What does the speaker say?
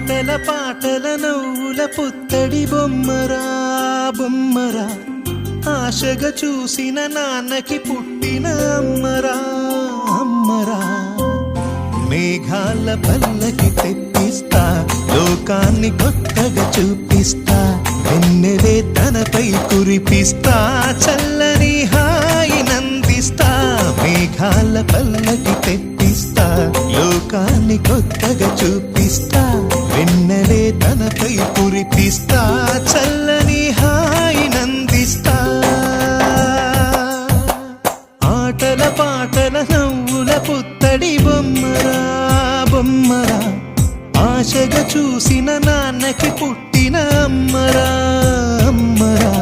ఆటల పాటల నవ్వుల పుత్తడి బొమ్మరా బొమ్మరా ఆశగా చూసిన నాన్నకి పుట్టిన అమ్మరా అమ్మరా మేఘాల పల్లకి తెప్పిస్తా లోకాన్ని కొత్తగా చూపిస్తా వెన్నెలే తనపై కురిపిస్తా చల్లని హాయి నందిస్తా మేఘాల పల్లకి తెప్పిస్తా లోకాన్ని కొత్తగా చూపిస్తా వెన్నెలే తనపై కురిపిస్తా చల్లని హాయి నందిస్తా ఆటల పాటల నవ్వుల పుత్తడి బొమ్మరా బొమ్మరా ఆశగా చూసిన నాన్నకి పుట్టిన అమ్మరా అమ్మరా